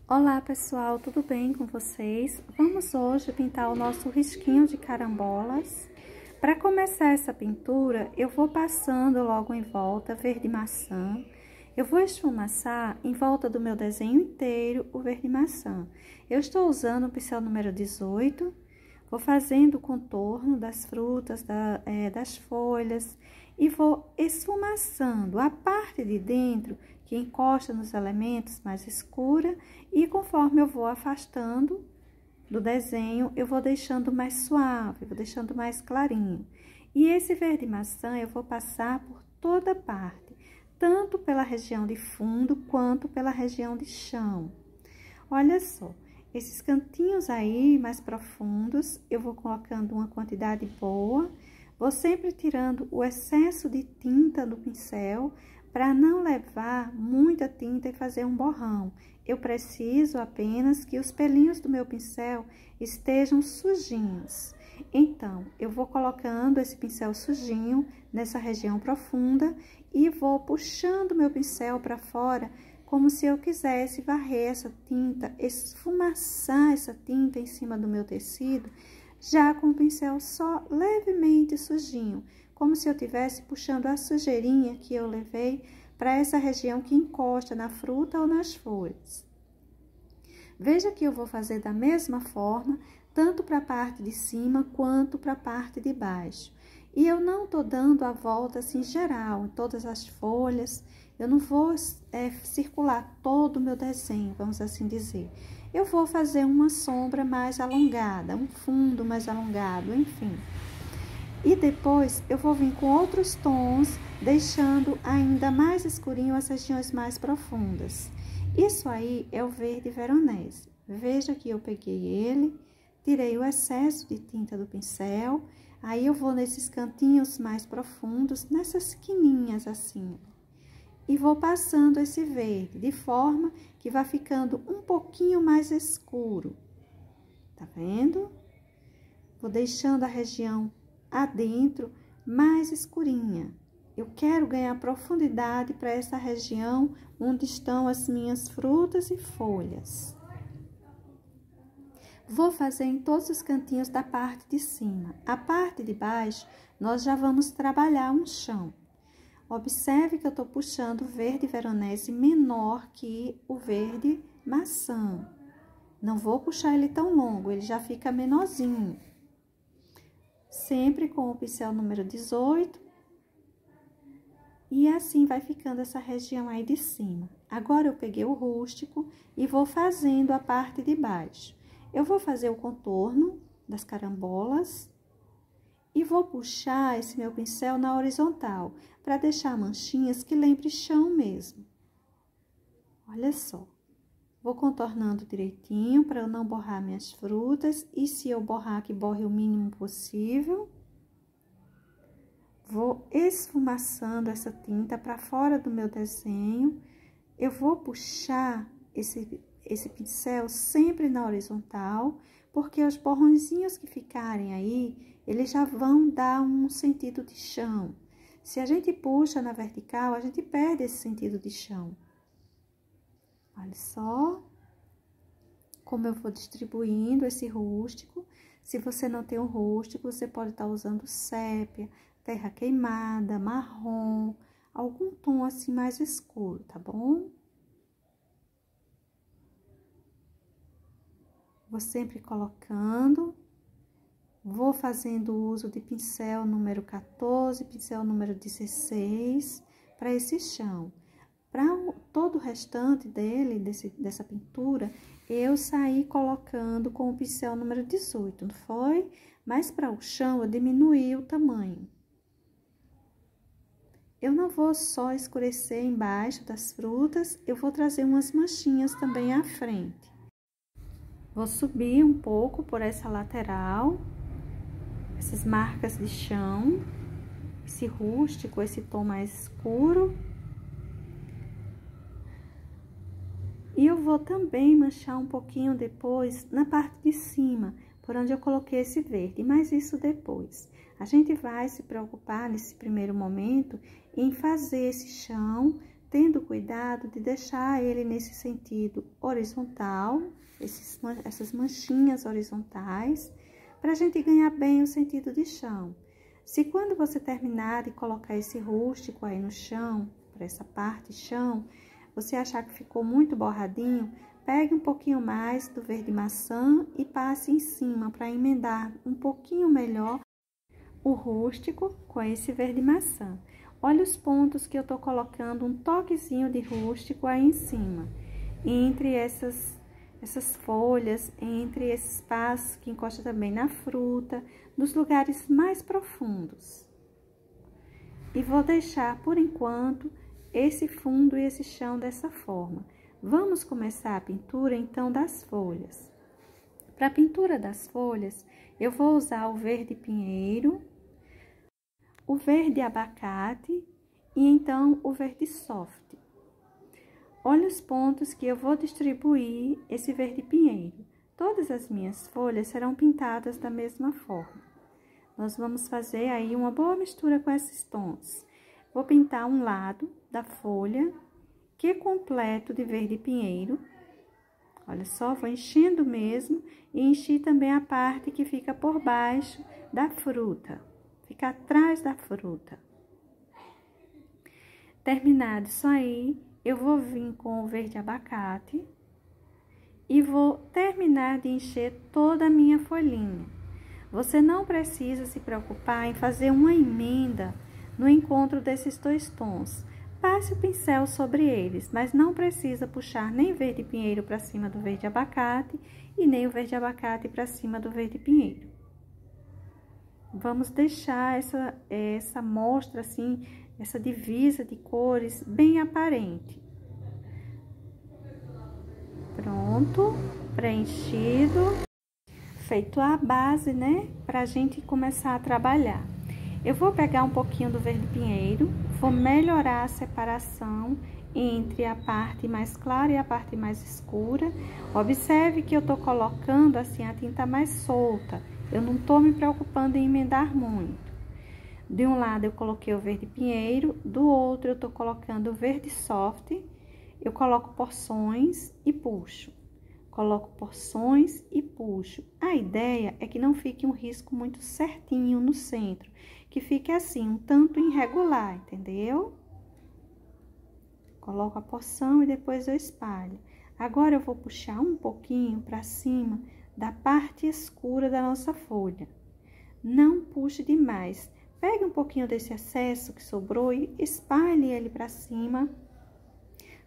Olá pessoal, tudo bem com vocês? Vamos hoje pintar o nosso risquinho de carambolas. Para começar essa pintura, eu vou passando logo em volta verde maçã. Eu vou esfumaçar em volta do meu desenho inteiro o verde maçã. Eu estou usando o pincel número 18, vou fazendo o contorno das frutas, das folhas e vou esfumaçando a parte de dentro que encosta nos elementos mais escura, e conforme eu vou afastando do desenho, eu vou deixando mais suave, vou deixando mais clarinho. E esse verde maçã eu vou passar por toda parte, tanto pela região de fundo quanto pela região de chão. Olha só, esses cantinhos aí mais profundos, eu vou colocando uma quantidade boa, vou sempre tirando o excesso de tinta do pincel, para não levar muita tinta e fazer um borrão. Eu preciso apenas que os pelinhos do meu pincel estejam sujinhos. Então, eu vou colocando esse pincel sujinho nessa região profunda e vou puxando meu pincel para fora, como se eu quisesse varrer essa tinta, esfumaçar essa tinta em cima do meu tecido, já com o pincel só levemente sujinho, como se eu estivesse puxando a sujeirinha que eu levei para essa região que encosta na fruta ou nas folhas. Veja que eu vou fazer da mesma forma, tanto para a parte de cima quanto para a parte de baixo. E eu não tô dando a volta assim geral, em todas as folhas, eu não vou circular todo o meu desenho, vamos assim dizer. Eu vou fazer uma sombra mais alongada, um fundo mais alongado, enfim. E depois eu vou vir com outros tons, deixando ainda mais escurinho as regiões mais profundas. Isso aí é o verde veronese. Veja que eu peguei ele, tirei o excesso de tinta do pincel, aí eu vou nesses cantinhos mais profundos, nessas quininhas assim, e vou passando esse verde, de forma que vai ficando um pouquinho mais escuro. Tá vendo? Vou deixando a região adentro mais escurinha. Eu quero ganhar profundidade para essa região onde estão as minhas frutas e folhas. Vou fazer em todos os cantinhos da parte de cima. A parte de baixo, nós já vamos trabalhar um chão. Observe que eu tô puxando o verde veronese menor que o verde maçã. Não vou puxar ele tão longo, ele já fica menorzinho. Sempre com o pincel número 18. E assim vai ficando essa região aí de cima. Agora, eu peguei o rústico e vou fazendo a parte de baixo. Eu vou fazer o contorno das carambolas e vou puxar esse meu pincel na horizontal, para deixar manchinhas que lembrem chão mesmo. Olha só. Vou contornando direitinho para eu não borrar minhas frutas. E se eu borrar, que borre o mínimo possível. Vou esfumaçando essa tinta para fora do meu desenho. Eu vou puxar esse pincel sempre na horizontal, porque os borrõezinhos que ficarem aí, eles já vão dar um sentido de chão. Se a gente puxa na vertical, a gente perde esse sentido de chão. Olha só como eu vou distribuindo esse rústico. Se você não tem um rústico, você pode estar usando sépia, terra queimada, marrom, algum tom assim mais escuro, tá bom? Vou sempre colocando. Vou fazendo uso de pincel número 14, pincel número 16 para esse chão. Para todo o restante dessa pintura, eu saí colocando com o pincel número 18, não foi? Mas para o chão, eu diminuí o tamanho. Eu não vou só escurecer embaixo das frutas, eu vou trazer umas manchinhas também à frente. Vou subir um pouco por essa lateral, essas marcas de chão, esse rústico, esse tom mais escuro. E eu vou também manchar um pouquinho depois na parte de cima, por onde eu coloquei esse verde, mas isso depois. A gente vai se preocupar nesse primeiro momento em fazer esse chão, tendo cuidado de deixar ele nesse sentido horizontal, essas manchinhas horizontais, para a gente ganhar bem o sentido de chão. Se quando você terminar de colocar esse rústico aí no chão, para essa parte chão, você achar que ficou muito borradinho, pegue um pouquinho mais do verde maçã e passe em cima para emendar um pouquinho melhor o rústico com esse verde maçã. Olha os pontos que eu tô colocando um toquezinho de rústico aí em cima, entre essas folhas, entre esse espaço que encosta também na fruta, nos lugares mais profundos. E vou deixar, por enquanto, esse fundo e esse chão dessa forma. Vamos começar a pintura, então, das folhas. Para a pintura das folhas, eu vou usar o verde pinheiro, o verde abacate e, então, o verde soft. Olha os pontos que eu vou distribuir esse verde pinheiro. Todas as minhas folhas serão pintadas da mesma forma. Nós vamos fazer aí uma boa mistura com esses tons. Vou pintar um lado da folha, que é completo de verde pinheiro. Olha só, vou enchendo mesmo e enchi também a parte que fica por baixo da fruta, fica atrás da fruta. Terminado isso aí, eu vou vir com o verde abacate e vou terminar de encher toda a minha folhinha. Você não precisa se preocupar em fazer uma emenda no encontro desses dois tons. Passe o pincel sobre eles, mas não precisa puxar nem verde pinheiro para cima do verde abacate e nem o verde abacate para cima do verde pinheiro. Vamos deixar essa mostra assim, essa divisa de cores bem aparente. Pronto, preenchido, feito a base, né? Pra gente começar a trabalhar. Eu vou pegar um pouquinho do verde pinheiro, vou melhorar a separação entre a parte mais clara e a parte mais escura. Observe que eu tô colocando assim a tinta mais solta, eu não tô me preocupando em emendar muito. De um lado eu coloquei o verde pinheiro, do outro eu tô colocando o verde soft. Eu coloco porções e puxo. Coloco porções e puxo. A ideia é que não fique um risco muito certinho no centro, que fique assim, um tanto irregular, entendeu? Coloco a porção e depois eu espalho. Agora eu vou puxar um pouquinho para cima da parte escura da nossa folha. Não puxe demais. Pegue um pouquinho desse excesso que sobrou e espalhe ele para cima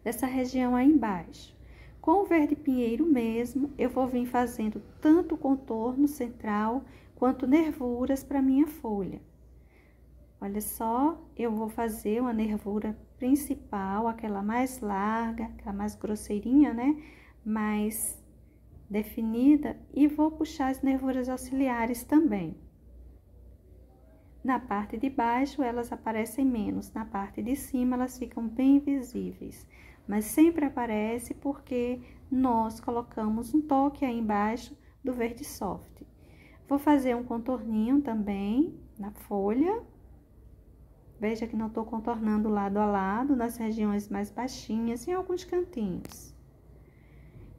dessa região aí embaixo. Com o verde pinheiro mesmo, eu vou vir fazendo tanto o contorno central quanto nervuras para minha folha. Olha só, eu vou fazer uma nervura principal, aquela mais larga, aquela mais grosseirinha, né? Mais definida, e vou puxar as nervuras auxiliares também. Na parte de baixo, elas aparecem menos, na parte de cima, elas ficam bem visíveis. Mas sempre aparece porque nós colocamos um toque aí embaixo do verde soft. Vou fazer um contorninho também na folha. Veja que não estou contornando lado a lado, nas regiões mais baixinhas e em alguns cantinhos.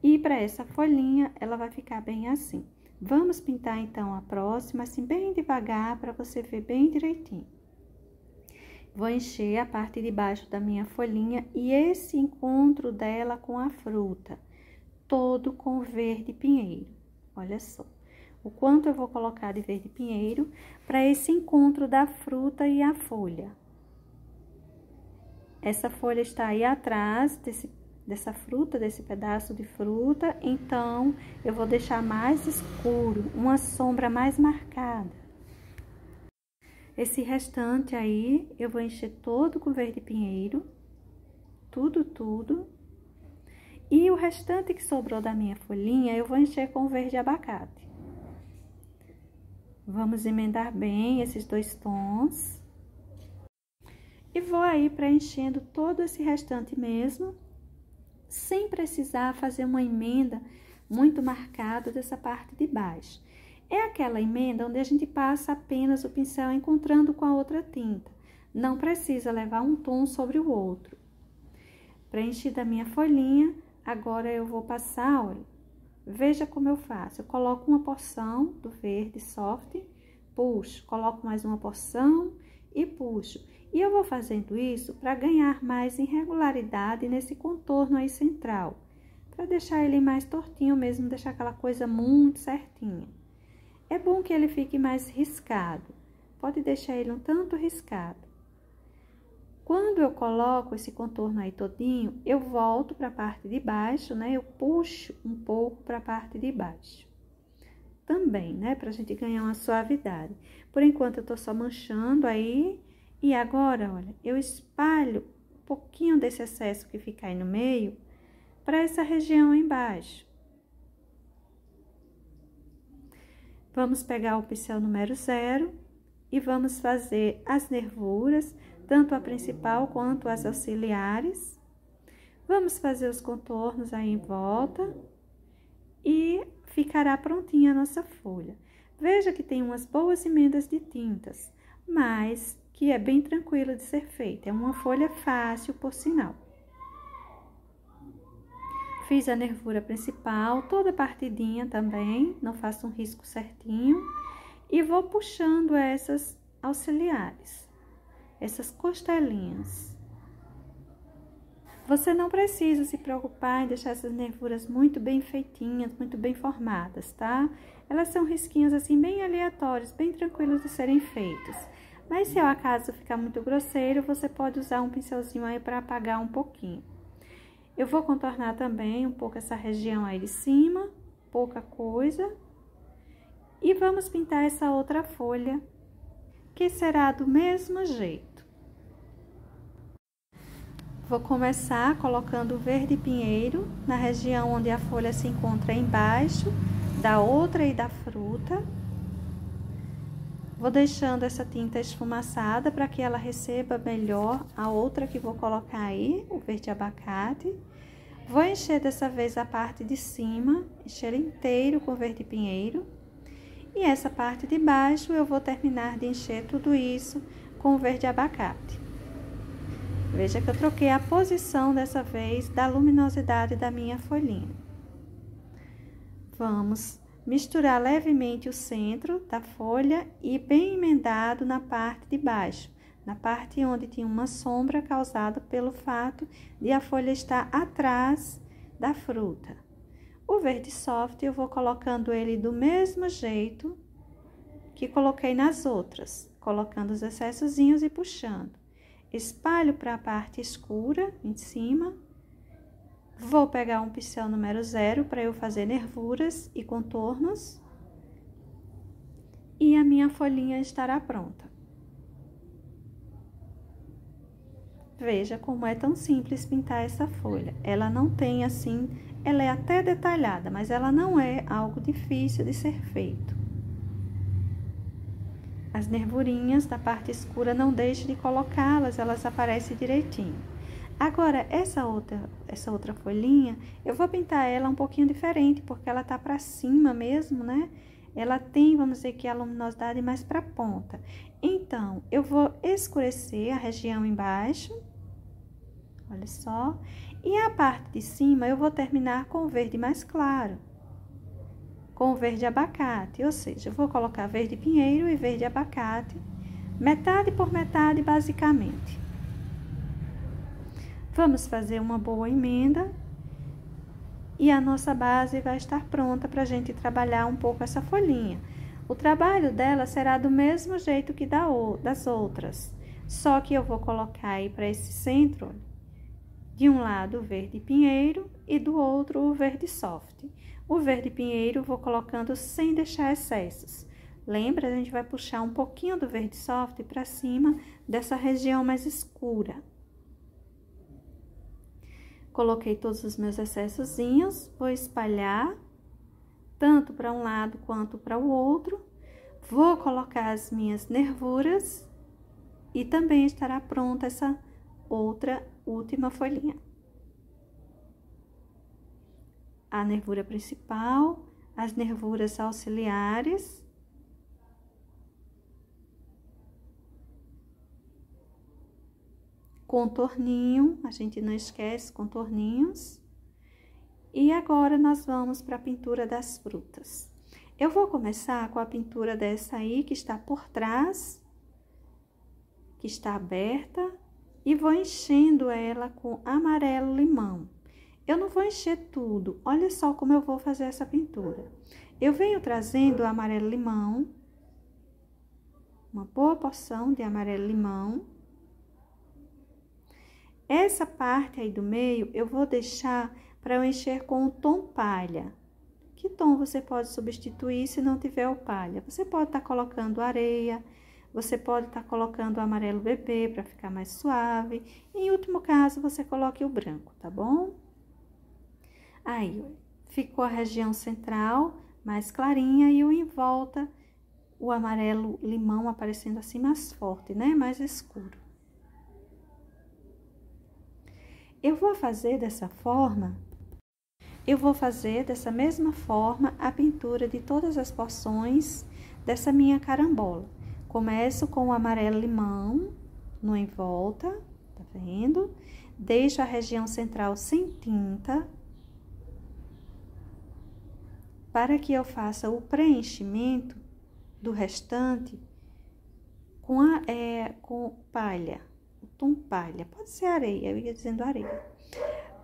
E para essa folhinha, ela vai ficar bem assim. Vamos pintar então a próxima, assim bem devagar, para você ver bem direitinho. Vou encher a parte de baixo da minha folhinha e esse encontro dela com a fruta, todo com verde pinheiro. Olha só, o quanto eu vou colocar de verde pinheiro para esse encontro da fruta e a folha. Essa folha está aí atrás dessa fruta, desse pedaço de fruta, então eu vou deixar mais escuro, uma sombra mais marcada. Esse restante aí, eu vou encher todo com verde pinheiro, tudo. E o restante que sobrou da minha folhinha, eu vou encher com verde abacate. Vamos emendar bem esses dois tons. E vou aí preenchendo todo esse restante mesmo, sem precisar fazer uma emenda muito marcada dessa parte de baixo. É aquela emenda onde a gente passa apenas o pincel encontrando com a outra tinta. Não precisa levar um tom sobre o outro. Preenchida a minha folhinha, agora eu vou passar, olha, veja como eu faço. Eu coloco uma porção do verde soft, puxo, coloco mais uma porção e puxo. E eu vou fazendo isso para ganhar mais irregularidade nesse contorno aí central, para deixar ele mais tortinho mesmo, deixar aquela coisa muito certinha. É bom que ele fique mais riscado, pode deixar ele um tanto riscado. Quando eu coloco esse contorno aí todinho, eu volto para a parte de baixo, né? Eu puxo um pouco para a parte de baixo. Também, né? Pra gente ganhar uma suavidade. Por enquanto, eu tô só manchando aí. E agora, olha, eu espalho um pouquinho desse excesso que fica aí no meio para essa região aí embaixo. Vamos pegar o pincel número 0 e vamos fazer as nervuras, tanto a principal quanto as auxiliares. Vamos fazer os contornos aí em volta e ficará prontinha a nossa folha. Veja que tem umas boas emendas de tintas, mas que é bem tranquila de ser feita. É uma folha fácil, por sinal. Fiz a nervura principal, toda partidinha também, não faço um risco certinho. E vou puxando essas auxiliares, essas costelinhas. Você não precisa se preocupar em deixar essas nervuras muito bem feitinhas, muito bem formadas, tá? Elas são risquinhos assim bem aleatórios, bem tranquilos de serem feitos. Mas se ao acaso ficar muito grosseiro, você pode usar um pincelzinho aí para apagar um pouquinho. Eu vou contornar também um pouco essa região aí de cima, pouca coisa. E vamos pintar essa outra folha, que será do mesmo jeito. Vou começar colocando o verde pinheiro na região onde a folha se encontra embaixo da outra e da fruta. Vou deixando essa tinta esfumaçada para que ela receba melhor a outra que vou colocar aí, o verde abacate. Vou encher dessa vez a parte de cima, encher inteiro com verde pinheiro. E essa parte de baixo eu vou terminar de encher tudo isso com o verde abacate. Veja que eu troquei a posição dessa vez da luminosidade da minha folhinha. Vamos misturar levemente o centro da folha e bem emendado na parte de baixo, na parte onde tinha uma sombra causada pelo fato de a folha estar atrás da fruta. O verde soft eu vou colocando ele do mesmo jeito que coloquei nas outras, colocando os excessozinhos e puxando. Espalho para a parte escura em cima. Vou pegar um pincel número 0 para eu fazer nervuras e contornos. E a minha folhinha estará pronta. Veja como é tão simples pintar essa folha. Ela não tem assim, ela é até detalhada, mas ela não é algo difícil de ser feito. As nervurinhas da parte escura, não deixe de colocá-las, elas aparecem direitinho. Agora, essa outra folhinha, eu vou pintar ela um pouquinho diferente, porque ela tá pra cima mesmo, né? Ela tem, vamos dizer que a luminosidade mais pra ponta. Então, eu vou escurecer a região embaixo, olha só. E a parte de cima, eu vou terminar com o verde mais claro, com o verde abacate, ou seja, eu vou colocar verde pinheiro e verde abacate, metade por metade, basicamente. Vamos fazer uma boa emenda e a nossa base vai estar pronta para a gente trabalhar um pouco essa folhinha. O trabalho dela será do mesmo jeito que das outras, só que eu vou colocar aí para esse centro, de um lado o verde pinheiro e do outro o verde soft. O verde pinheiro vou colocando sem deixar excessos. Lembra, a gente vai puxar um pouquinho do verde soft para cima dessa região mais escura. Coloquei todos os meus excessozinhos, vou espalhar, tanto para um lado quanto para o outro. Vou colocar as minhas nervuras e também estará pronta essa outra última folhinha. A nervura principal, as nervuras auxiliares. contorninho, a gente não esquece contorninhos. E agora nós vamos para a pintura das frutas. Eu vou começar com a pintura dessa aí, que está por trás, que está aberta, e vou enchendo ela com amarelo limão. Eu não vou encher tudo, olha só como eu vou fazer essa pintura. Eu venho trazendo o amarelo limão, uma boa porção de amarelo limão. Essa parte aí do meio eu vou deixar para eu encher com o tom palha. Que tom você pode substituir se não tiver o palha? Você pode estar colocando areia, você pode estar colocando o amarelo bebê para ficar mais suave. Em último caso, você coloque o branco, tá bom? Aí, ficou a região central mais clarinha e o em volta, o amarelo limão aparecendo assim mais forte, né? Mais escuro. Eu vou fazer dessa forma, dessa mesma forma a pintura de todas as porções dessa minha carambola. Começo com o amarelo limão no em volta, tá vendo? Deixo a região central sem tinta, para que eu faça o preenchimento do restante com palha, o tom palha. Pode ser areia, eu ia dizendo areia.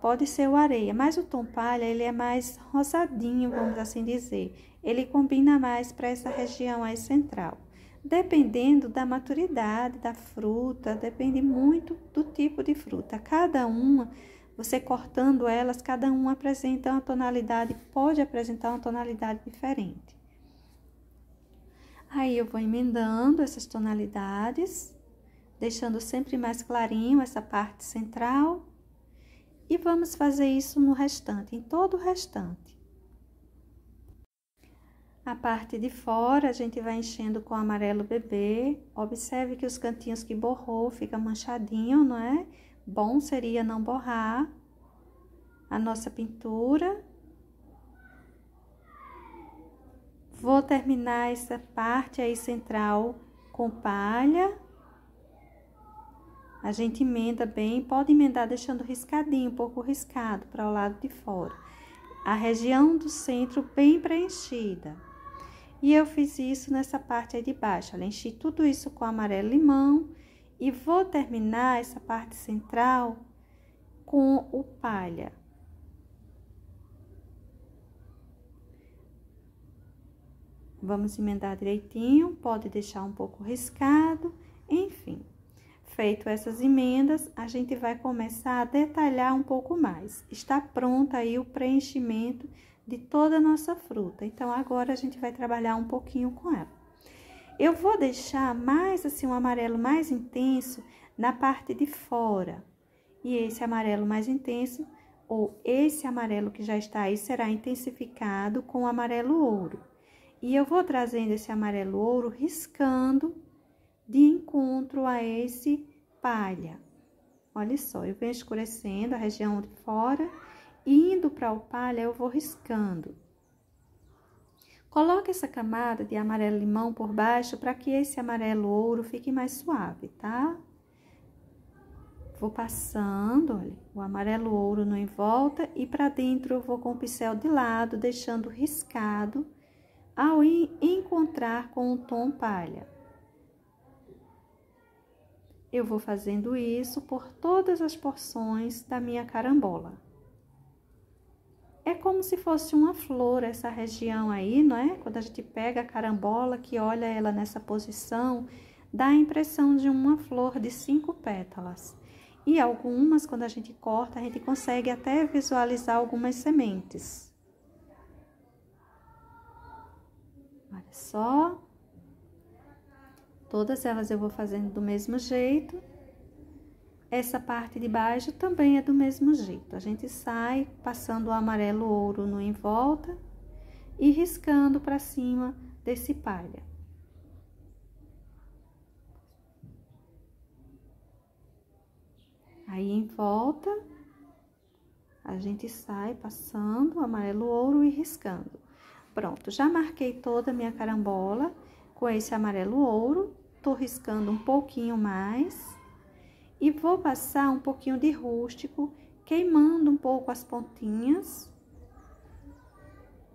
Pode ser o areia, mas o tom palha, ele é mais rosadinho, vamos assim dizer. Ele combina mais para essa região aí central. Dependendo da maturidade da fruta, depende muito do tipo de fruta. Cada uma, você cortando elas, cada uma apresenta uma tonalidade, pode apresentar uma tonalidade diferente. Aí eu vou emendando essas tonalidades, deixando sempre mais clarinho essa parte central. E vamos fazer isso no restante, em todo o restante. A parte de fora, a gente vai enchendo com amarelo bebê. Observe que os cantinhos que borrou fica manchadinho, não é? Bom seria não borrar a nossa pintura. Vou terminar essa parte aí central com palha. A gente emenda bem, pode emendar deixando riscadinho, um pouco riscado para o lado de fora. A região do centro bem preenchida. E eu fiz isso nessa parte aí de baixo. Eu enchi tudo isso com amarelo limão e vou terminar essa parte central com o palha. Vamos emendar direitinho, pode deixar um pouco riscado, enfim. Feito essas emendas, a gente vai começar a detalhar um pouco mais. Está pronto aí o preenchimento de toda a nossa fruta. Então, agora a gente vai trabalhar um pouquinho com ela. Eu vou deixar mais assim um amarelo mais intenso na parte de fora. E esse amarelo mais intenso, ou esse amarelo que já está aí, será intensificado com o amarelo ouro. E eu vou trazendo esse amarelo ouro riscando de encontro a esse palha. Olha só, eu venho escurecendo a região de fora, e indo para o palha eu vou riscando. Coloque essa camada de amarelo limão por baixo para que esse amarelo ouro fique mais suave, tá? Vou passando, olha, o amarelo ouro no em volta e para dentro eu vou com o pincel de lado, deixando riscado ao encontrar com o tom palha. Eu vou fazendo isso por todas as porções da minha carambola. É como se fosse uma flor essa região aí, não é? Quando a gente pega a carambola, que olha ela nessa posição, dá a impressão de uma flor de 5 pétalas. E algumas, quando a gente corta, a gente consegue até visualizar algumas sementes. Olha só. Todas elas eu vou fazendo do mesmo jeito. Essa parte de baixo também é do mesmo jeito. A gente sai passando o amarelo ouro no em volta e riscando para cima desse palha. Aí, em volta, a gente sai passando o amarelo ouro e riscando. Pronto, já marquei toda a minha carambola com esse amarelo ouro. Tô riscando um pouquinho mais. E vou passar um pouquinho de rústico, queimando um pouco as pontinhas.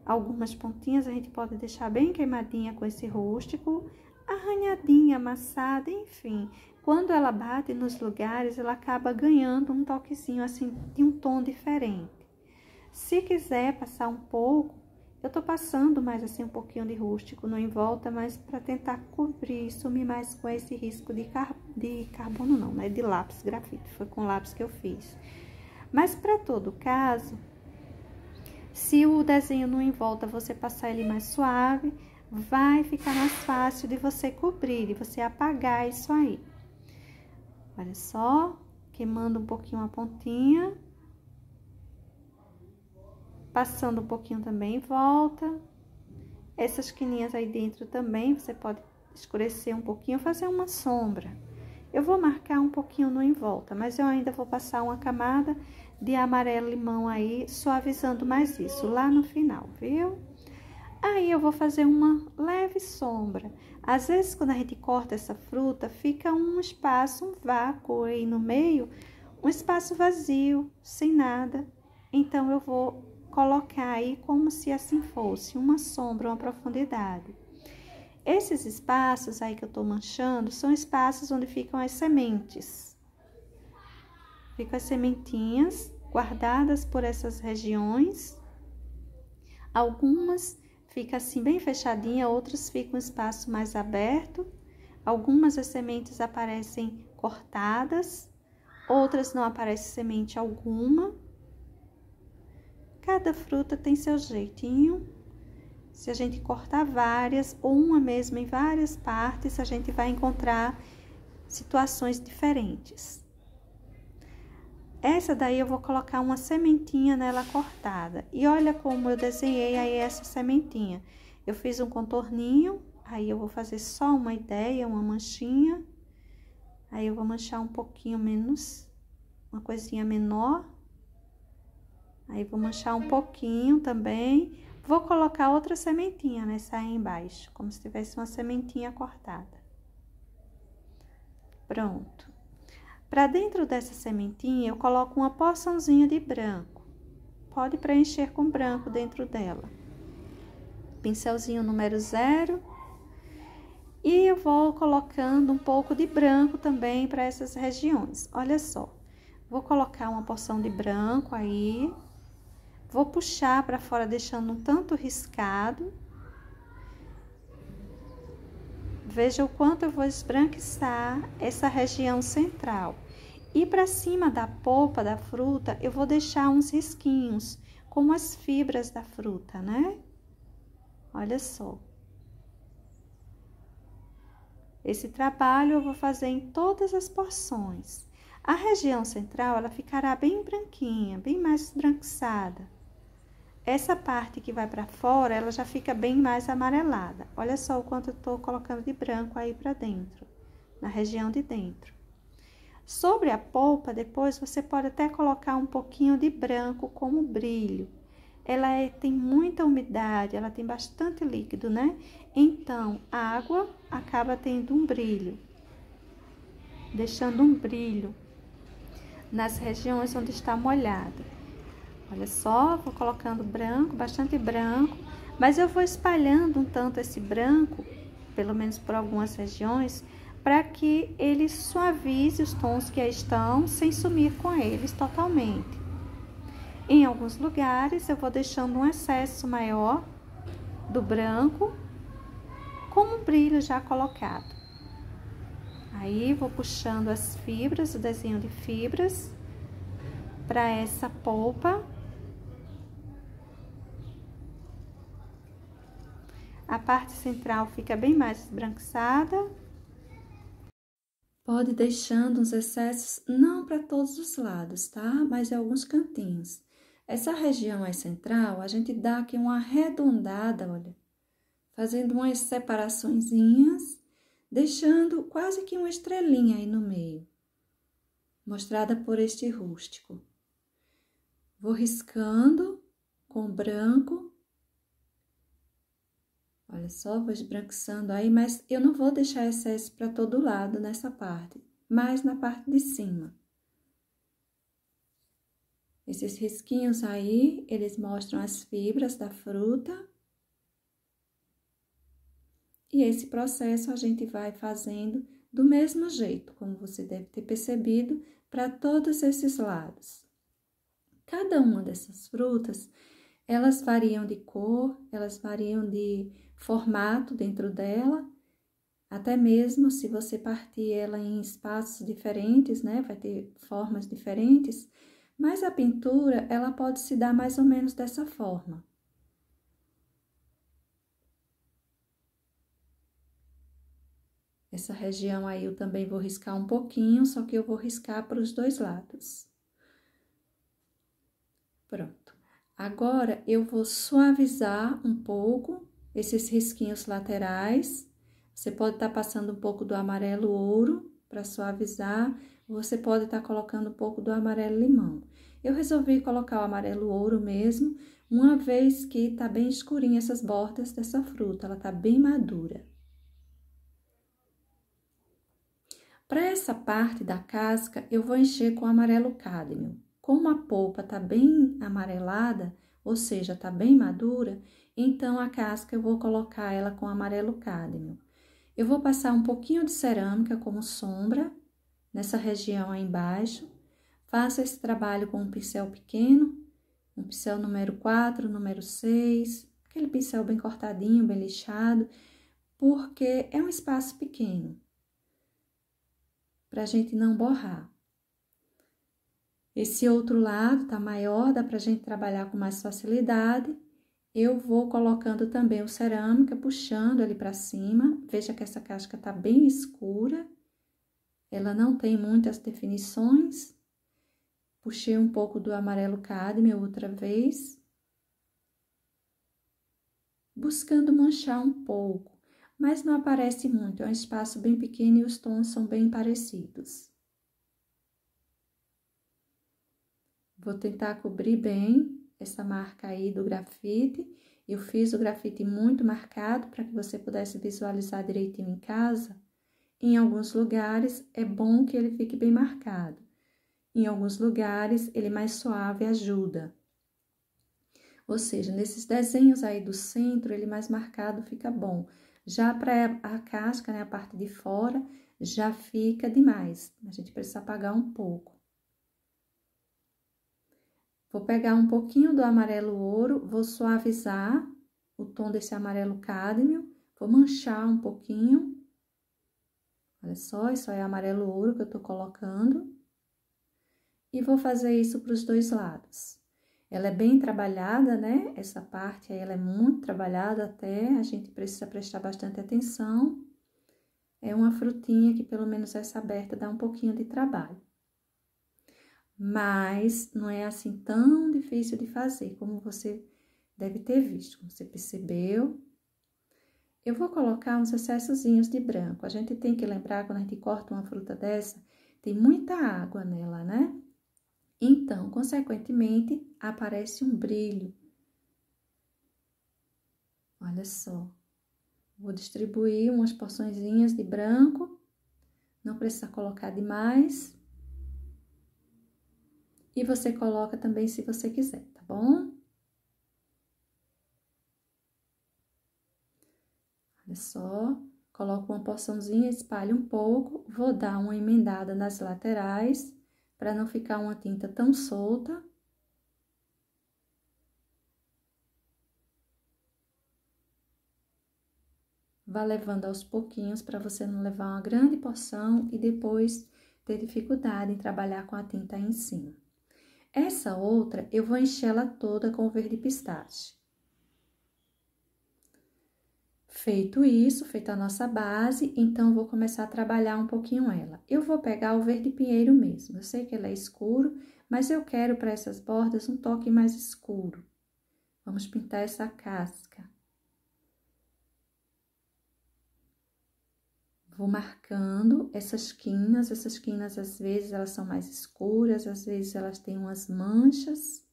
Algumas pontinhas a gente pode deixar bem queimadinha com esse rústico, arranhadinha, amassada, enfim. Quando ela bate nos lugares, ela acaba ganhando um toquezinho assim, de um tom diferente. Se quiser passar um pouco, eu tô passando mais assim um pouquinho de rústico no em volta, mas para tentar cobrir, sumir mais com esse risco de carbono não, né? De lápis grafite, foi com lápis que eu fiz. Mas para todo caso, se o desenho no em volta você passar ele mais suave, vai ficar mais fácil de você cobrir, de você apagar isso aí. Olha só, queimando um pouquinho a pontinha. Passando um pouquinho também em volta. Essas quininhas aí dentro também, você pode escurecer um pouquinho, fazer uma sombra. Eu vou marcar um pouquinho no em volta, mas eu ainda vou passar uma camada de amarelo-limão aí, suavizando mais isso, lá no final, viu? Aí eu vou fazer uma leve sombra. Às vezes, quando a gente corta essa fruta, fica um espaço, um vácuo aí no meio, um espaço vazio, sem nada. Então, eu vou colocar aí como se assim fosse uma sombra, uma profundidade. Esses espaços aí que eu tô manchando são espaços onde ficam as sementes. Ficam as sementinhas guardadas por essas regiões. Algumas ficam assim bem fechadinha, outras ficam um espaço mais aberto. Algumas as sementes aparecem cortadas, outras não aparece semente alguma. Cada fruta tem seu jeitinho. Se a gente cortar várias ou uma mesma em várias partes, a gente vai encontrar situações diferentes. Essa daí eu vou colocar uma sementinha nela cortada. E olha como eu desenhei aí essa sementinha. Eu fiz um contorninho, aí eu vou fazer só uma ideia, uma manchinha. Aí eu vou manchar um pouquinho menos, uma coisinha menor. Aí, vou manchar um pouquinho também. Vou colocar outra sementinha nessa aí embaixo, como se tivesse uma sementinha cortada. Pronto. Para dentro dessa sementinha, eu coloco uma porçãozinha de branco. Pode preencher com branco dentro dela. Pincelzinho número 0. E eu vou colocando um pouco de branco também para essas regiões. Olha só. Vou colocar uma porção de branco aí. Vou puxar para fora, deixando um tanto riscado. Veja o quanto eu vou esbranquiçar essa região central. E para cima da polpa da fruta, eu vou deixar uns risquinhos, como as fibras da fruta, né? Olha só. Esse trabalho eu vou fazer em todas as porções. A região central, ela ficará bem branquinha, bem mais esbranquiçada. Essa parte que vai para fora, ela já fica bem mais amarelada. Olha só o quanto eu tô colocando de branco aí para dentro, na região de dentro. Sobre a polpa, depois você pode até colocar um pouquinho de branco como brilho. Ela tem muita umidade, ela tem bastante líquido, né? Então, a água acaba tendo um brilho, deixando um brilho nas regiões onde está molhada. Olha só, vou colocando branco, bastante branco, mas eu vou espalhando um tanto esse branco, pelo menos por algumas regiões, para que ele suavize os tons que aí estão, sem sumir com eles totalmente. Em alguns lugares, eu vou deixando um excesso maior do branco, com um brilho já colocado. Aí, vou puxando as fibras, o desenho de fibras, para essa polpa. A parte central fica bem mais esbranquiçada. Pode ir deixando uns excessos, não para todos os lados, tá? Mas em alguns cantinhos. Essa região aí central, a gente dá aqui uma arredondada, olha. Fazendo umas separaçõezinhas, deixando quase que uma estrelinha aí no meio. Mostrada por este rústico. Vou riscando com branco. Olha só, vou esbranquiçando aí, mas eu não vou deixar excesso para todo lado nessa parte. mais na parte de cima. Esses risquinhos aí, eles mostram as fibras da fruta. E esse processo a gente vai fazendo do mesmo jeito, como você deve ter percebido, para todos esses lados. Cada uma dessas frutas, elas variam de cor, elas variam de formato dentro dela, até mesmo se você partir ela em espaços diferentes, né, vai ter formas diferentes, mas a pintura, ela pode se dar mais ou menos dessa forma. Essa região aí eu também vou riscar um pouquinho, só que eu vou riscar para os dois lados. Pronto. Agora, eu vou suavizar um pouco esses risquinhos laterais. Você pode estar passando um pouco do amarelo ouro para suavizar. Você pode estar colocando um pouco do amarelo limão. Eu resolvi colocar o amarelo ouro mesmo, uma vez que tá bem escurinha essas bordas dessa fruta, ela tá bem madura. Para essa parte da casca, eu vou encher com amarelo cádmio. Como a polpa tá bem amarelada, ou seja, tá bem madura, então a casca eu vou colocar ela com amarelo cádmio. Eu vou passar um pouquinho de cerâmica como sombra nessa região aí embaixo. Faça esse trabalho com um pincel pequeno, um pincel número 4, número 6, aquele pincel bem cortadinho, bem lixado, porque é um espaço pequeno, pra gente não borrar. Esse outro lado tá maior, dá pra gente trabalhar com mais facilidade. Eu vou colocando também o cerâmica, puxando ele pra cima. Veja que essa casca tá bem escura. Ela não tem muitas definições. Puxei um pouco do amarelo cádmio outra vez. Buscando manchar um pouco, mas não aparece muito. É um espaço bem pequeno e os tons são bem parecidos. Vou tentar cobrir bem essa marca aí do grafite. Eu fiz o grafite muito marcado para que você pudesse visualizar direitinho em casa. Em alguns lugares é bom que ele fique bem marcado. Em alguns lugares ele mais suave ajuda. Ou seja, nesses desenhos aí do centro, ele mais marcado fica bom. Já para a casca, né, a parte de fora, já fica demais. A gente precisa apagar um pouco. Vou pegar um pouquinho do amarelo ouro, vou suavizar o tom desse amarelo cádmio, vou manchar um pouquinho. Olha só, isso é amarelo ouro que eu tô colocando. E vou fazer isso para os dois lados. Ela é bem trabalhada, né? Essa parte aí, ela é muito trabalhada até, a gente precisa prestar bastante atenção. É uma frutinha que, pelo menos essa aberta, dá um pouquinho de trabalho. Mas não é assim tão difícil de fazer, como você deve ter visto, como você percebeu. Eu vou colocar uns excessozinhos de branco. A gente tem que lembrar, quando a gente corta uma fruta dessa, tem muita água nela, né? Então, consequentemente, aparece um brilho. Olha só. Vou distribuir umas porçõezinhas de branco. Não precisa colocar demais. E você coloca também se você quiser, tá bom? Olha só, coloco uma porçãozinha, espalho um pouco, vou dar uma emendada nas laterais, para não ficar uma tinta tão solta. Vá levando aos pouquinhos, para você não levar uma grande porção e depois ter dificuldade em trabalhar com a tinta aí em cima. Essa outra, eu vou encher ela toda com o verde pistache. Feito isso, feita a nossa base, então, vou começar a trabalhar um pouquinho ela. Eu vou pegar o verde pinheiro mesmo, eu sei que ele é escuro, mas eu quero para essas bordas um toque mais escuro. Vamos pintar essa casca. Vou marcando essas quinas às vezes elas são mais escuras, às vezes elas têm umas manchas,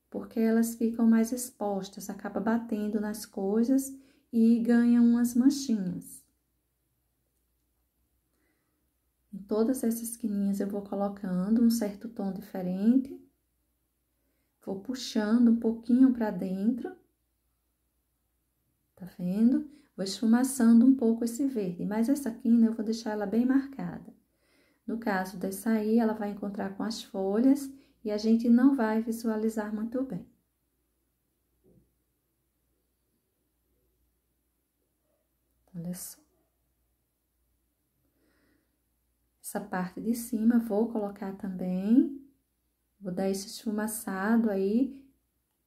porque elas ficam mais expostas, acaba batendo nas coisas e ganham umas manchinhas. Em todas essas esquininhas eu vou colocando um certo tom diferente. Vou puxando um pouquinho pra dentro. Tá vendo? Vou esfumaçando um pouco esse verde, mas essa quina eu vou deixar ela bem marcada. No caso dessa aí, ela vai encontrar com as folhas e a gente não vai visualizar muito bem. Olha só. Essa parte de cima vou colocar também, vou dar esse esfumaçado aí.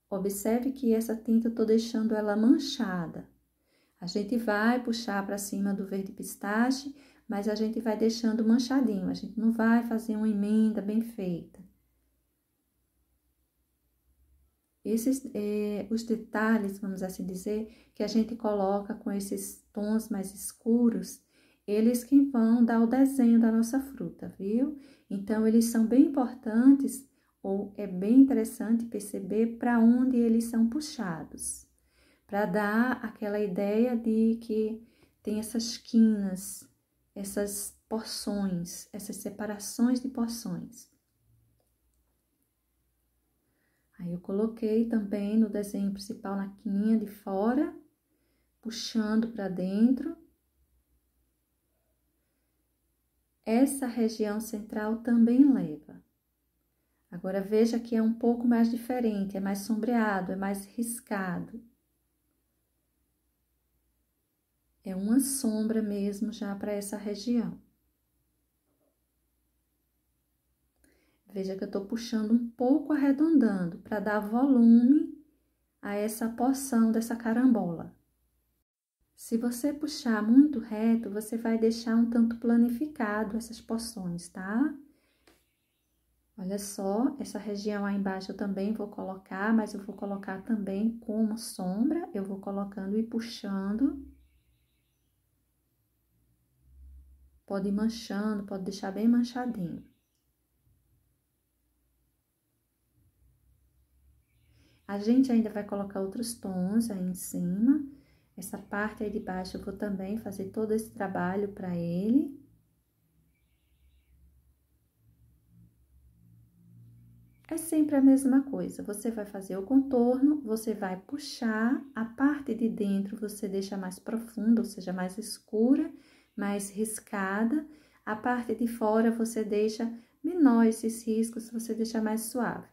Observe que essa tinta eu tô deixando ela manchada. A gente vai puxar para cima do verde pistache, mas a gente vai deixando manchadinho, a gente não vai fazer uma emenda bem feita. Esses, os detalhes, vamos assim dizer, que a gente coloca com esses tons mais escuros, eles que vão dar o desenho da nossa fruta, viu? Então, eles são bem importantes, ou é bem interessante perceber para onde eles são puxados, para dar aquela ideia de que tem essas quinas, essas porções, essas separações de porções. Aí, eu coloquei também no desenho principal na quininha de fora, puxando para dentro. Essa região central também leva. Agora, veja que é um pouco mais diferente, é mais sombreado, é mais riscado. É uma sombra mesmo já para essa região. Veja que eu tô puxando um pouco arredondando, para dar volume a essa porção dessa carambola. Se você puxar muito reto, você vai deixar um tanto planificado essas porções, tá? Olha só, essa região aí embaixo eu também vou colocar, mas eu vou colocar também como sombra, eu vou colocando e puxando. Pode ir manchando, pode deixar bem manchadinho. A gente ainda vai colocar outros tons aí em cima. Essa parte aí de baixo eu vou também fazer todo esse trabalho para ele. É sempre a mesma coisa, você vai fazer o contorno, você vai puxar, a parte de dentro você deixa mais profunda, ou seja, mais escura, mais riscada. A parte de fora você deixa menor esses riscos, você deixa mais suave.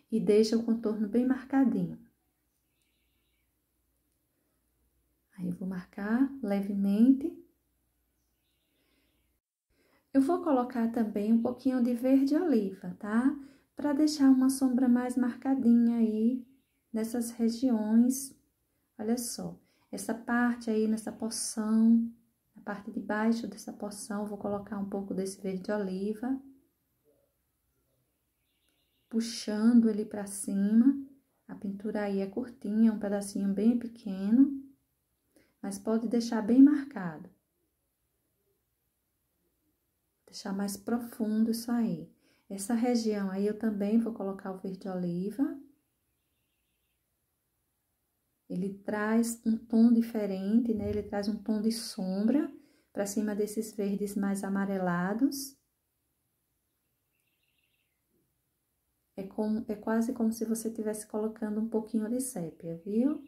E deixa o contorno bem marcadinho. Aí, eu vou marcar levemente. Eu vou colocar também um pouquinho de verde oliva, tá? Para deixar uma sombra mais marcadinha aí nessas regiões. Olha só, essa parte aí nessa porção, a parte de baixo dessa porção, eu vou colocar um pouco desse verde oliva. Puxando ele para cima. A pintura aí é curtinha, um pedacinho bem pequeno, mas pode deixar bem marcado. Deixar mais profundo isso aí. Essa região aí eu também vou colocar o verde oliva. Ele traz um tom diferente, né? Ele traz um tom de sombra para cima desses verdes mais amarelados. É quase como se você estivesse colocando um pouquinho de sépia, viu?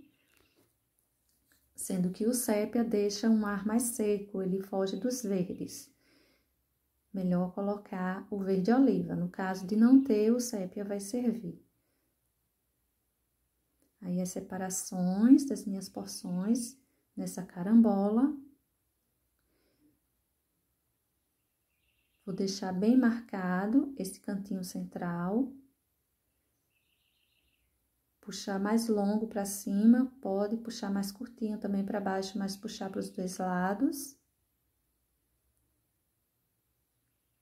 Sendo que o sépia deixa um ar mais seco, ele foge dos verdes. Melhor colocar o verde oliva. No caso de não ter, o sépia vai servir. Aí, as separações das minhas porções nessa carambola. Vou deixar bem marcado esse cantinho central. Puxar mais longo para cima, pode puxar mais curtinho também para baixo, mas puxar para os dois lados.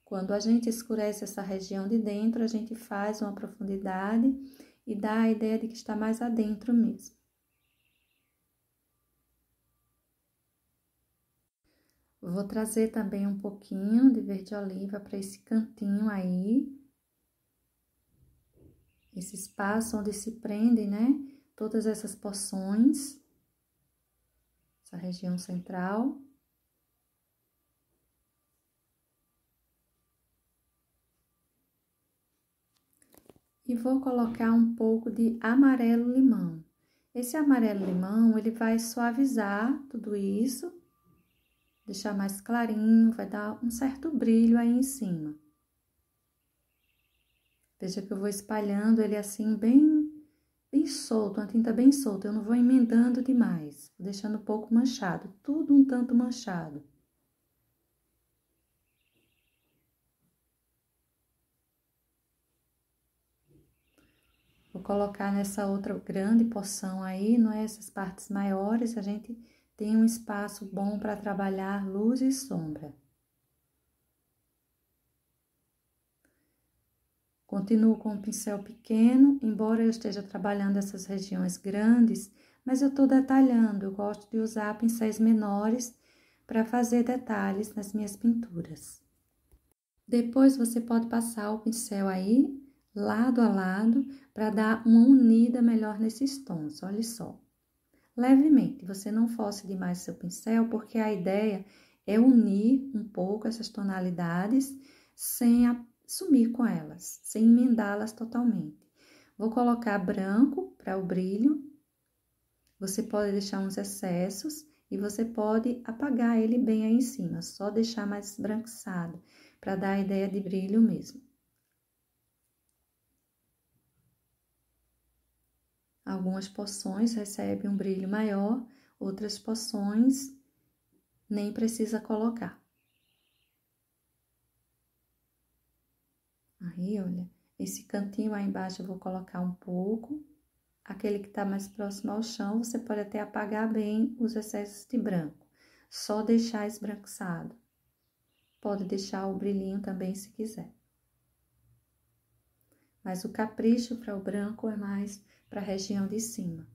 Quando a gente escurece essa região de dentro, a gente faz uma profundidade e dá a ideia de que está mais adentro mesmo. Vou trazer também um pouquinho de verde oliva para esse cantinho aí. Esse espaço onde se prendem, né, todas essas porções. Essa região central. E vou colocar um pouco de amarelo limão. Esse amarelo limão, ele vai suavizar tudo isso, deixar mais clarinho, vai dar um certo brilho aí em cima. Veja que eu vou espalhando ele assim bem solto, uma tinta bem solta. Eu não vou emendando demais, vou deixando um pouco manchado, tudo um tanto manchado. Vou colocar nessa outra grande porção aí, não é? Essas partes maiores, a gente tem um espaço bom para trabalhar luz e sombra. Continuo com o pincel pequeno, embora eu esteja trabalhando essas regiões grandes, mas eu estou detalhando. Eu gosto de usar pincéis menores para fazer detalhes nas minhas pinturas. Depois você pode passar o pincel aí, lado a lado, para dar uma unida melhor nesses tons, olha só. Levemente, você não force demais seu pincel, porque a ideia é unir um pouco essas tonalidades sem sumir com elas, sem emendá-las totalmente. Vou colocar branco para o brilho. Você pode deixar uns excessos e você pode apagar ele bem aí em cima, só deixar mais esbranquiçado, para dar a ideia de brilho mesmo. Algumas porções recebem um brilho maior, outras porções nem precisa colocar. Aí, olha, esse cantinho aí embaixo eu vou colocar um pouco. Aquele que tá mais próximo ao chão, você pode até apagar bem os excessos de branco. Só deixar esbranquiçado. Pode deixar o brilhinho também se quiser. Mas o capricho para o branco é mais para a região de cima.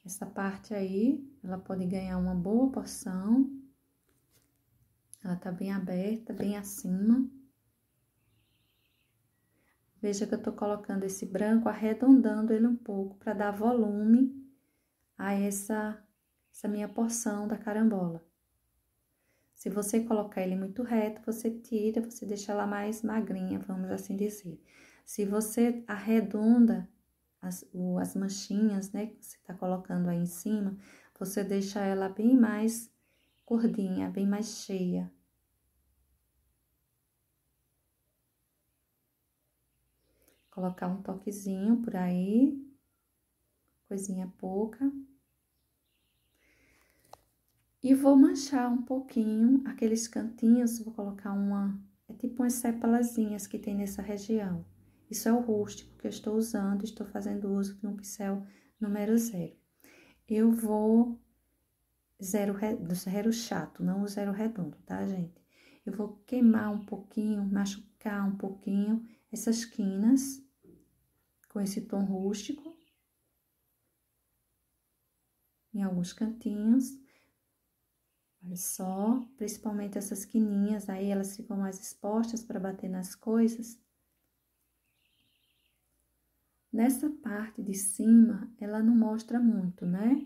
Essa parte aí, ela pode ganhar uma boa porção. Ela tá bem aberta, bem acima. Veja que eu tô colocando esse branco, arredondando ele um pouco, para dar volume a essa minha porção da carambola. Se você colocar ele muito reto, você tira, você deixa ela mais magrinha, vamos assim dizer. Se você arredonda as manchinhas, né, que você tá colocando aí em cima, você deixa ela bem mais gordinha, bem mais cheia. Colocar um toquezinho por aí, coisinha pouca. E vou manchar um pouquinho aqueles cantinhos, vou colocar é tipo umas sépalazinhas que tem nessa região. Isso é o rústico que eu estou usando, estou fazendo uso de um pincel número 0. Eu vou do zero chato, não o zero redondo, tá, gente? Eu vou queimar um pouquinho, machucar um pouquinho essas quinas com esse tom rústico. Em alguns cantinhos. Olha só, principalmente essas quininhas, aí elas ficam mais expostas para bater nas coisas. Nessa parte de cima, ela não mostra muito, né?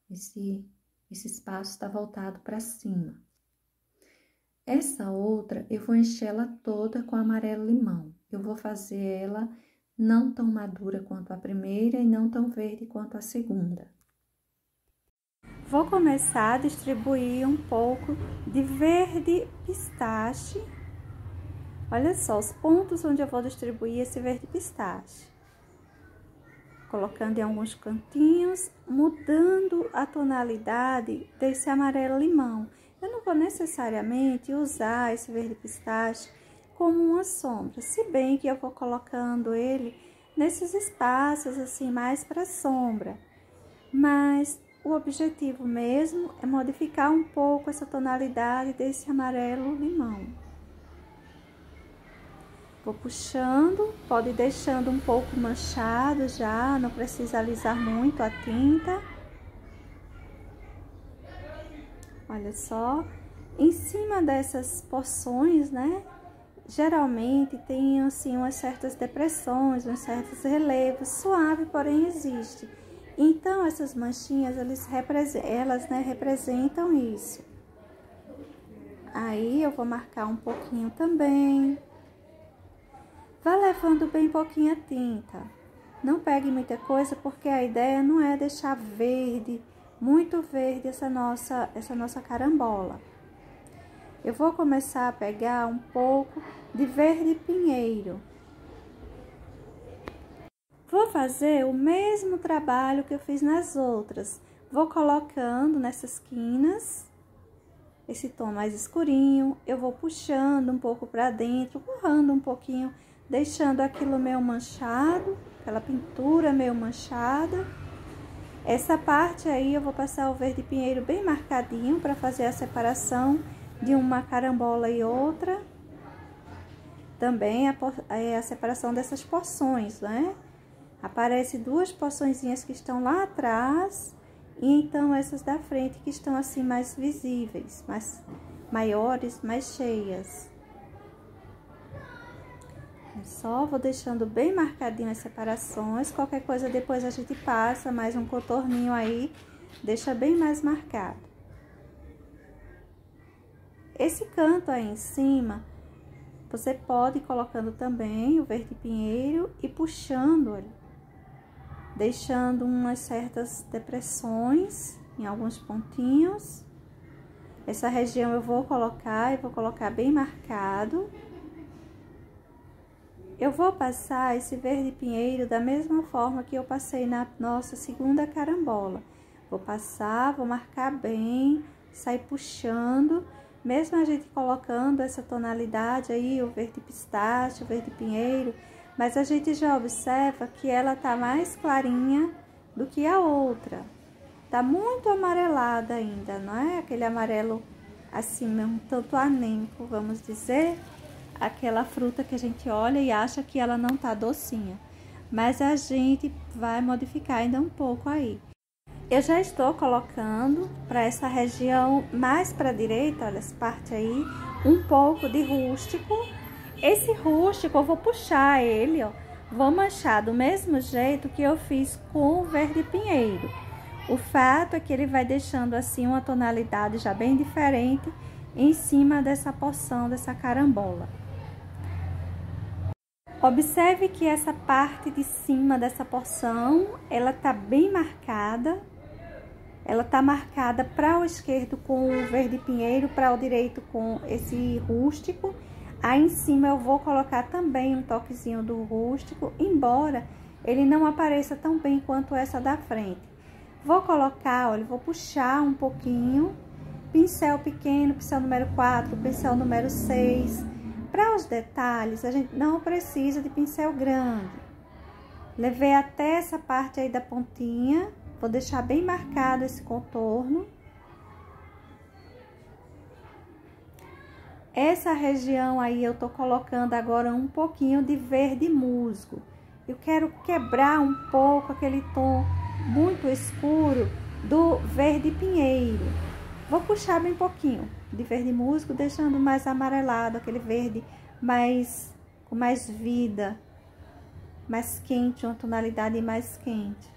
Esse espaço está voltado para cima. Essa outra, eu vou encher ela toda com amarelo limão. Eu vou fazer ela não tão madura quanto a primeira e não tão verde quanto a segunda. Vou começar a distribuir um pouco de verde pistache. Olha só, os pontos onde eu vou distribuir esse verde pistache. Colocando em alguns cantinhos, mudando a tonalidade desse amarelo limão. Eu não vou necessariamente usar esse verde pistache como uma sombra, se bem que eu vou colocando ele nesses espaços assim mais para sombra. Mas o objetivo mesmo é modificar um pouco essa tonalidade desse amarelo limão. Vou puxando, pode ir deixando um pouco manchado já, não precisa alisar muito a tinta. Olha só, em cima dessas porções, né, geralmente tem assim umas certas depressões, uns certos relevos, suave, porém existe. Então, essas manchinhas, elas representam isso. Aí eu vou marcar um pouquinho também. Vá levando bem pouquinha tinta. Não pegue muita coisa, porque a ideia não é deixar verde, muito verde essa nossa carambola. Eu vou começar a pegar um pouco de verde pinheiro. Vou fazer o mesmo trabalho que eu fiz nas outras. Vou colocando nessas quinas, esse tom mais escurinho. Eu vou puxando um pouco para dentro, empurrando um pouquinho, deixando aquilo meio manchado, aquela pintura meio manchada. Essa parte aí eu vou passar o verde pinheiro bem marcadinho para fazer a separação de uma carambola e outra. Também a separação dessas porções, né? Aparece duas porçõezinhas que estão lá atrás e então essas da frente que estão assim mais visíveis, mais maiores, mais cheias. Só vou deixando bem marcadinho as separações. Qualquer coisa depois a gente passa mais um contorninho aí, deixa bem mais marcado. Esse canto aí em cima, você pode ir colocando também o verde pinheiro e puxando ele, deixando umas certas depressões em alguns pontinhos. Essa região eu vou colocar bem marcado. Eu vou passar esse verde pinheiro da mesma forma que eu passei na nossa segunda carambola. Vou passar, vou marcar bem, sair puxando, mesmo a gente colocando essa tonalidade aí, o verde pistache, o verde pinheiro, mas a gente já observa que ela tá mais clarinha do que a outra. Tá muito amarelada ainda, não é? Aquele amarelo assim, um tanto anêmico, vamos dizer. Aquela fruta que a gente olha e acha que ela não tá docinha, mas a gente vai modificar ainda um pouco aí. Eu já estou colocando para essa região mais para a direita, olha essa parte aí, um pouco de rústico. Esse rústico eu vou puxar ele, ó, vou manchar do mesmo jeito que eu fiz com o verde pinheiro. O fato é que ele vai deixando assim uma tonalidade já bem diferente em cima dessa porção, dessa carambola. Observe que essa parte de cima dessa porção, ela tá bem marcada. Ela tá marcada para o esquerdo com o verde pinheiro, para o direito com esse rústico. Aí em cima eu vou colocar também um toquezinho do rústico, embora ele não apareça tão bem quanto essa da frente. Vou colocar, olha, vou puxar um pouquinho, pincel pequeno, pincel número 4, pincel número 6... Para os detalhes, a gente não precisa de pincel grande. Levei até essa parte aí da pontinha, vou deixar bem marcado esse contorno. Essa região aí eu tô colocando agora um pouquinho de verde musgo. Eu quero quebrar um pouco aquele tom muito escuro do verde pinheiro. Vou puxar bem pouquinho de verde musgo, deixando mais amarelado, aquele verde com mais vida, mais quente, uma tonalidade mais quente.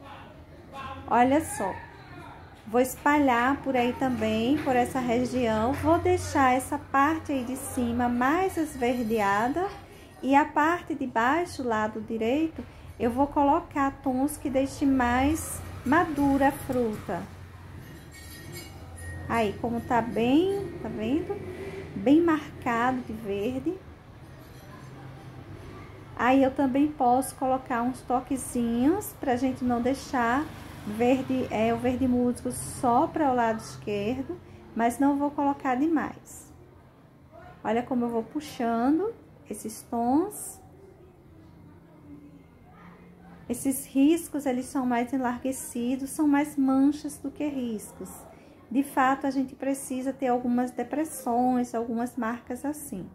Olha só, vou espalhar por aí também, por essa região, vou deixar essa parte aí de cima mais esverdeada e a parte de baixo, lado direito, eu vou colocar tons que deixem mais madura a fruta. Aí, como tá bem, tá vendo? Bem marcado de verde. Aí, eu também posso colocar uns toquezinhos pra gente não deixar o verde musgo só para o lado esquerdo, mas não vou colocar demais. Olha como eu vou puxando esses tons. Esses riscos, eles são mais enlarguecidos, são mais manchas do que riscos. De fato, a gente precisa ter algumas depressões, algumas marcas assim.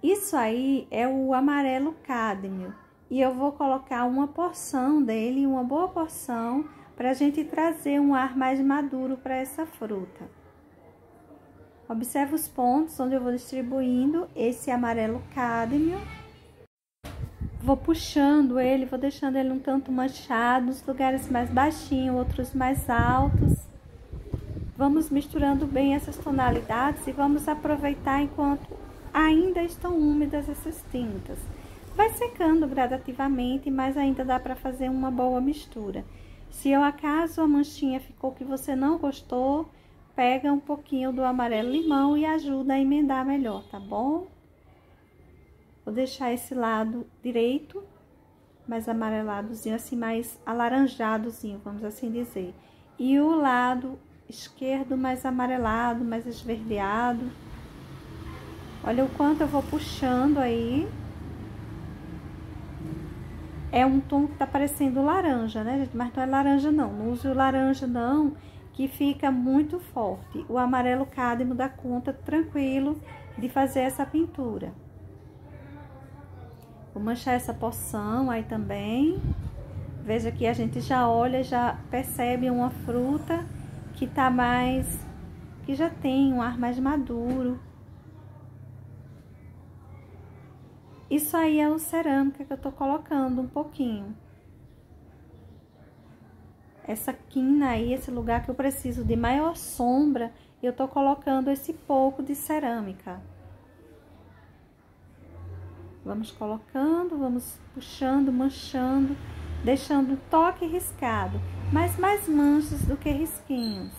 Isso aí é o amarelo cádmio. E eu vou colocar uma porção dele, uma boa porção, para a gente trazer um ar mais maduro para essa fruta. Observe os pontos onde eu vou distribuindo esse amarelo cádmio. Vou puxando ele, vou deixando ele um tanto manchado, nos lugares mais baixinhos, outros mais altos. Vamos misturando bem essas tonalidades e vamos aproveitar enquanto ainda estão úmidas essas tintas. Vai secando gradativamente, mas ainda dá para fazer uma boa mistura. Se ao acaso a manchinha ficou que você não gostou, pega um pouquinho do amarelo limão e ajuda a emendar melhor, tá bom? Vou deixar esse lado direito mais amareladozinho, assim, mais alaranjadozinho, vamos assim dizer. E o lado esquerdo mais amarelado, mais esverdeado. Olha o quanto eu vou puxando aí. É um tom que tá parecendo laranja, né, gente? Mas não é laranja, não. Não use o laranja, não, que fica muito forte. O amarelo cádmio dá conta tranquilo de fazer essa pintura. Vou manchar essa porção aí também. Veja que a gente já olha, já percebe uma fruta que tá mais... que já tem um ar mais maduro. Isso aí é o cerâmica que eu tô colocando um pouquinho. Essa quina aí, esse lugar que eu preciso de maior sombra, eu tô colocando esse pouco de cerâmica. Vamos colocando, vamos puxando, manchando, deixando um toque riscado, mas mais manchas do que risquinhos.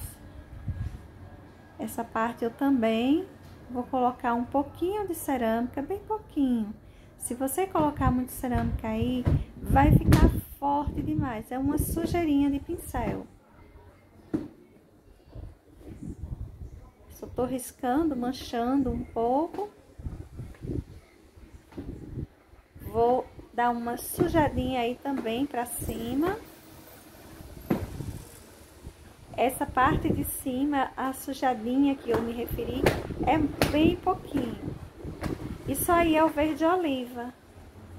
Essa parte eu também vou colocar um pouquinho de cerâmica, bem pouquinho. Se você colocar muito cerâmica aí, vai ficar forte demais. É uma sujeirinha de pincel. Só tô riscando, manchando um pouco. Vou dar uma sujadinha aí também pra cima. Essa parte de cima, a sujadinha que eu me referi, é bem pouquinho. Isso aí é o verde oliva.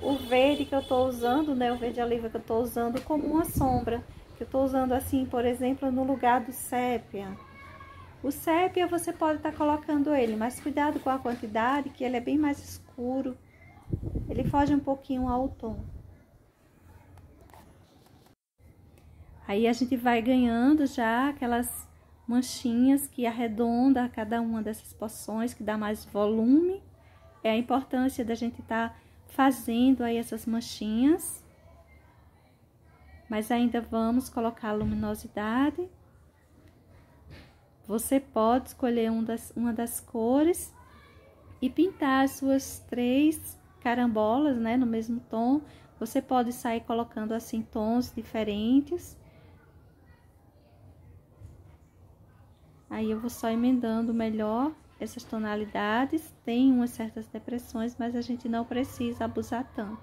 O verde que eu tô usando, né? O verde oliva que eu tô usando como uma sombra. Que eu tô usando assim, por exemplo, no lugar do sépia. O sépia você pode estar colocando ele, mas cuidado com a quantidade, que ele é bem mais escuro. Ele foge um pouquinho ao tom. Aí a gente vai ganhando já aquelas manchinhas que arredonda cada uma dessas porções, que dá mais volume. É a importância da gente estar fazendo aí essas manchinhas. Mas ainda vamos colocar luminosidade. Você pode escolher uma das cores e pintar as suas 3 carambolas, né, no mesmo tom. Você pode sair colocando assim tons diferentes. Aí eu vou só emendando melhor essas tonalidades. Tem umas certas depressões, mas a gente não precisa abusar tanto.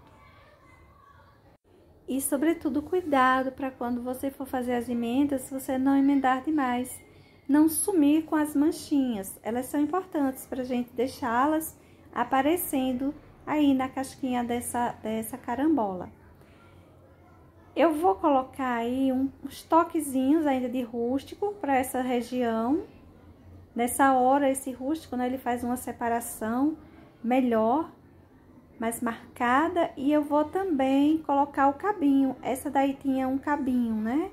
E sobretudo cuidado para quando você for fazer as emendas, você não emendar demais. Não sumir com as manchinhas. Elas são importantes para a gente deixá-las aparecendo aí na casquinha dessa carambola. Eu vou colocar aí uns toquezinhos ainda de rústico para essa região. Nessa hora, esse rústico, né, ele faz uma separação melhor, mais marcada. E eu vou também colocar o cabinho. Essa daí tinha um cabinho, né?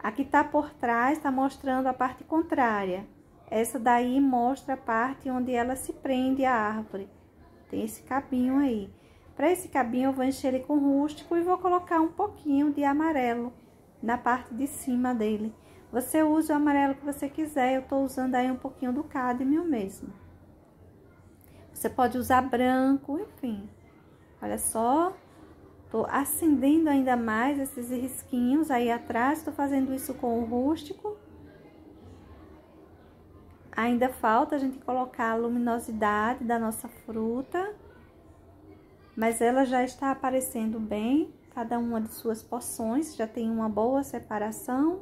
Aqui tá por trás, tá mostrando a parte contrária. Essa daí mostra a parte onde ela se prende à árvore. Tem esse cabinho aí. Para esse cabinho, eu vou encher ele com rústico e vou colocar um pouquinho de amarelo na parte de cima dele. Você usa o amarelo que você quiser, eu tô usando aí um pouquinho do cádmio mesmo. Você pode usar branco, enfim. Olha só, tô acendendo ainda mais esses risquinhos aí atrás, tô fazendo isso com o rústico. Ainda falta a gente colocar a luminosidade da nossa fruta, mas ela já está aparecendo bem, cada uma de suas porções, já tem uma boa separação.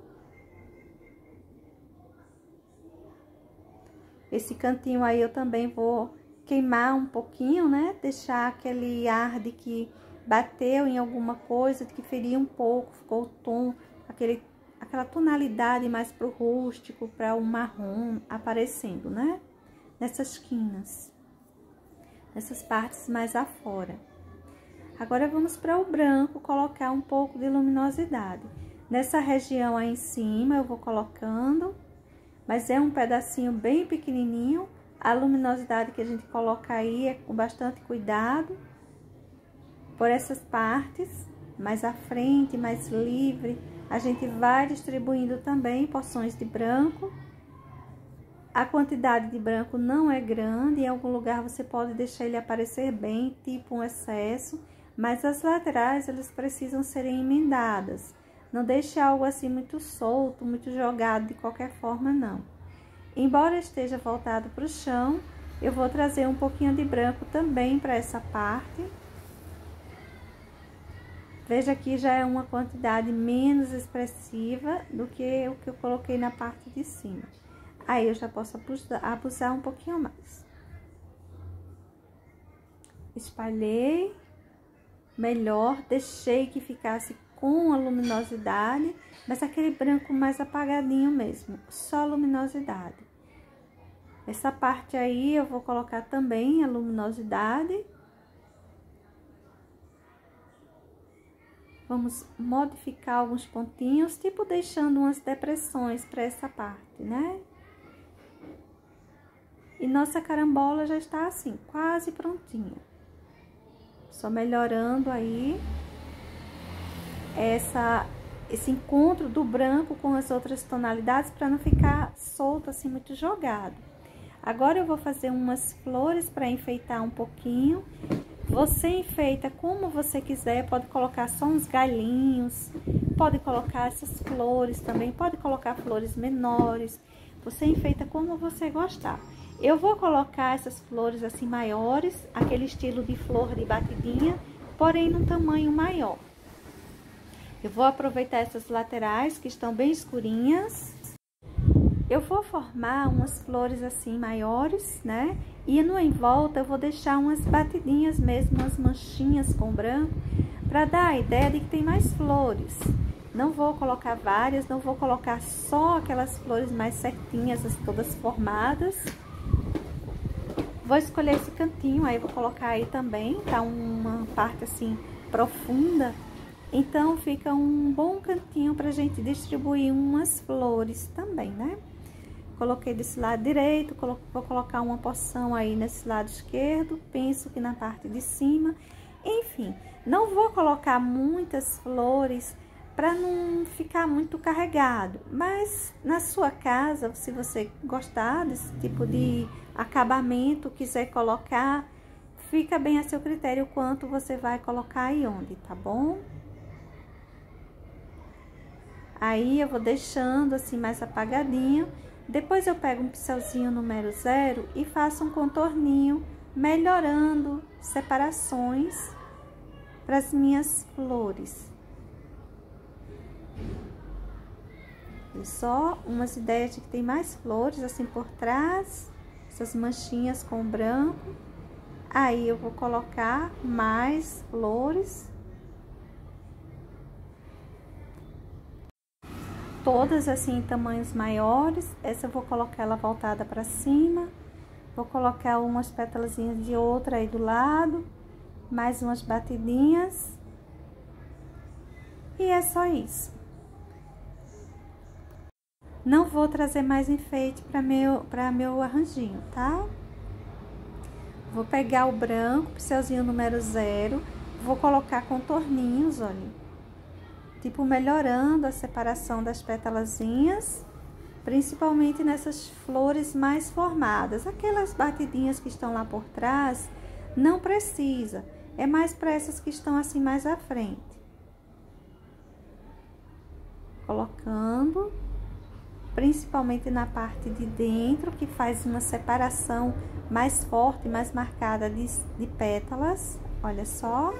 Esse cantinho aí eu também vou queimar um pouquinho, né? Deixar aquele ar de que bateu em alguma coisa, de que feriu um pouco, ficou o tom, aquela tonalidade mais pro rústico, para o marrom aparecendo, né? Nessas quinas, nessas partes mais afora. Agora vamos para o branco, colocar um pouco de luminosidade. Nessa região aí em cima eu vou colocando mas é um pedacinho bem pequenininho. A luminosidade que a gente coloca aí é com bastante cuidado por essas partes, mais à frente, mais livre. A gente vai distribuindo também porções de branco. A quantidade de branco não é grande, em algum lugar você pode deixar ele aparecer bem, tipo um excesso, mas as laterais elas precisam serem emendadas. Não deixe algo assim muito solto, muito jogado de qualquer forma, não. Embora esteja voltado para o chão, eu vou trazer um pouquinho de branco também para essa parte. Veja que já é uma quantidade menos expressiva do que o que eu coloquei na parte de cima. Aí eu já posso abusar um pouquinho mais. Espalhei melhor, deixei que ficasse com a luminosidade, mas aquele branco mais apagadinho mesmo, só luminosidade. Essa parte aí eu vou colocar também a luminosidade. Vamos modificar alguns pontinhos, tipo deixando umas depressões para essa parte, né? E nossa carambola já está assim, quase prontinha. Só melhorando aí esse encontro do branco com as outras tonalidades para não ficar solto assim, muito jogado. Agora eu vou fazer umas flores para enfeitar um pouquinho. Você enfeita como você quiser, pode colocar só uns galhinhos, pode colocar essas flores também, pode colocar flores menores. Você enfeita como você gostar. Eu vou colocar essas flores assim maiores, aquele estilo de flor de batidinha, porém num tamanho maior. Eu vou aproveitar essas laterais que estão bem escurinhas. Eu vou formar umas flores assim maiores, né? E no em volta eu vou deixar umas batidinhas mesmo, umas manchinhas com branco, para dar a ideia de que tem mais flores. Não vou colocar várias, não vou colocar só aquelas flores mais certinhas, todas formadas. Vou escolher esse cantinho, aí vou colocar aí também, tá uma parte assim profunda. Então, fica um bom cantinho pra gente distribuir umas flores também, né? Coloquei desse lado direito, vou colocar uma porção aí nesse lado esquerdo, penso que na parte de cima. Enfim, não vou colocar muitas flores para não ficar muito carregado, mas na sua casa, se você gostar desse tipo de acabamento, quiser colocar, fica bem a seu critério quanto você vai colocar e onde, tá bom? Aí eu vou deixando assim mais apagadinho. Depois eu pego um pincelzinho número 0 e faço um contorninho, melhorando separações para as minhas flores. E só umas ideias de que tem mais flores assim por trás, essas manchinhas com branco. Aí eu vou colocar mais flores. Todas assim em tamanhos maiores. Essa eu vou colocar ela voltada para cima. Vou colocar umas pétalazinhas de outra aí do lado, mais umas batidinhas. E é só isso. Não vou trazer mais enfeite para meu arranjinho, tá? Vou pegar o branco, pincelzinho número 0, vou colocar contorninhos, olha. Tipo, melhorando a separação das pétalazinhas, principalmente nessas flores mais formadas. Aquelas batidinhas que estão lá por trás, não precisa. É mais para essas que estão assim mais à frente. Colocando, principalmente na parte de dentro, que faz uma separação mais forte, mais marcada de pétalas. Olha só.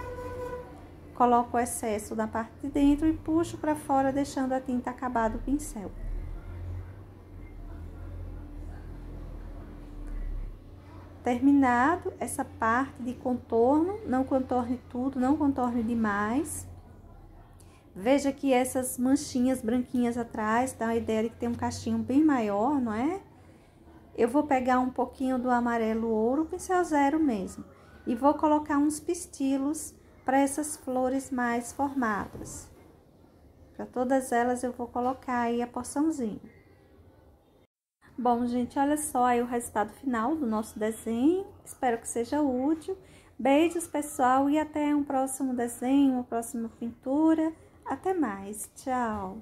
Coloco o excesso da parte de dentro e puxo para fora, deixando a tinta acabar do pincel. Terminado essa parte de contorno, não contorne tudo, não contorne demais. Veja que essas manchinhas branquinhas atrás dá a ideia de que tem um cachinho bem maior, não é? Eu vou pegar um pouquinho do amarelo ouro, pincel 0 mesmo, e vou colocar uns pistilos para essas flores mais formadas. Para todas elas eu vou colocar aí a porçãozinha. Bom, gente, olha só aí o resultado final do nosso desenho. Espero que seja útil. Beijos, pessoal, e até um próximo desenho, uma próxima pintura. Até mais. Tchau!